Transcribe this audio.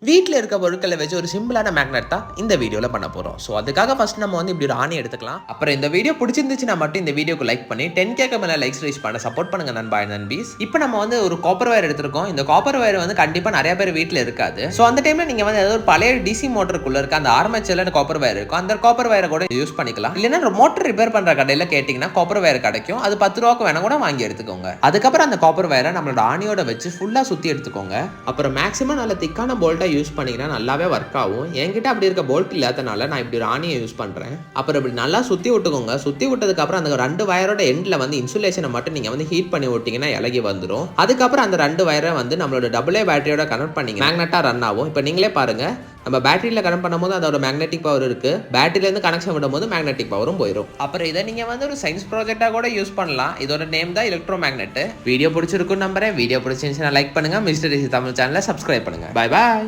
வீட்டில் இருக்க பொருட்களை வச்சு ஒரு சிம்பிளான மேக்னெட் தான் இந்த வீடியோவில் பண்ண போகிறோம். ஸோ அதுக்காக ஃபர்ஸ்ட் நம்ம வந்து இப்படி ஒரு ஆணி எடுத்துக்கலாம். அப்புறம் இந்த வீடியோ பிடிச்சிருந்துச்சுன்னா மட்டும் இந்த வீடியோக்கு லைக் பண்ணி 10K மேலே லைக்ஸ் ரீச் பண்ண சப்போர்ட் பண்ணுங்க நண்பா நண்பீஸ். இப்போ நம்ம வந்து ஒரு காப்பர் வயர் எடுத்திருக்கோம். இந்த காப்பர் வயர் வந்து கண்டிப்பாக நிறைய பேர் வீட்டில் இருக்காது. ஸோ அந்த டைமில் நீங்கள் வந்து ஏதாவது ஒரு பழைய டிசி மோட்டருக்குள்ள இருக்க அந்த ஆர்மேச்சர்ல காப்பர் வயர் இருக்கும். அந்த காப்பர் வயரை கூட யூஸ் பண்ணிக்கலாம். இல்லைன்னா மோட்டர் ரிப்பேர் பண்ணுற கடையில் கேட்டிங்கன்னா காப்பர் வயர் கிடைக்கும். அது 10 ரூபாய்க்கு வேணா கூட வாங்கி எடுத்துக்கோங்க. அதுக்கப்புறம் அந்த காப்பர் வயரை நம்மளோட ஆணியோட வச்சு ஃபுல்லாக சுற்றி எடுத்துக்கோங்க. அப்புறம் மேக்ஸிமம் நல்ல திக்கான போல்ட்டை யூஸ் பண்ணிங்கன்னா நல்லாவே ஒர்க் ஆகும். என்கிட்ட அப்படி இருக்க போல்ட் இல்லாதனால நான் இப்படி ஒரு ஆணியை யூஸ் பண்றேன். அப்புறம் இப்படி நல்லா சுத்தி விட்டுக்கோங்க. சுத்தி விட்டதுக்கு அப்புறம் அந்த 2 வயரோட எண்ட்ல வந்து இன்சுலேஷனை மட்டும் நீங்க வந்து ஹீட் பண்ணி விட்டீங்கன்னா இலகி வந்துடும். அதுக்கப்புறம் அந்த 2 வயரை வந்து நம்மளோட AA பேட்டரியோட கனெக்ட் பண்ணி மேக்னெட்டா ரன் ஆகும். இப்போ நீங்களே பாருங்க, நம்ம பேட்டரியில கனெக்ட் பண்ணும்போது அதோட மேக்னெட்டிக் பவர் இருக்கு, பேட்டரியில இருந்து கனெக்ஷன் விடும்போது மேக்னெட்டிக் பவரும் போயிடும். அப்புறம் இதை நீங்க வந்து ஒரு சயின்ஸ் ப்ராஜெக்டா கூட யூஸ் பண்ணலாம். இதோட நேம் தான் எலக்ட்ரோ மேக்னெட். வீடியோ பிடிச்சிருக்கும் நம்புறேன். வீடியோ பிடிச்சிருந்துச்சுன்னா லைக் பண்ணுங்க. மிஸ்டர் டிசி தமிழ் சேனலை சப்ஸ்கிரைப் பண்ணுங்க. Bye bye.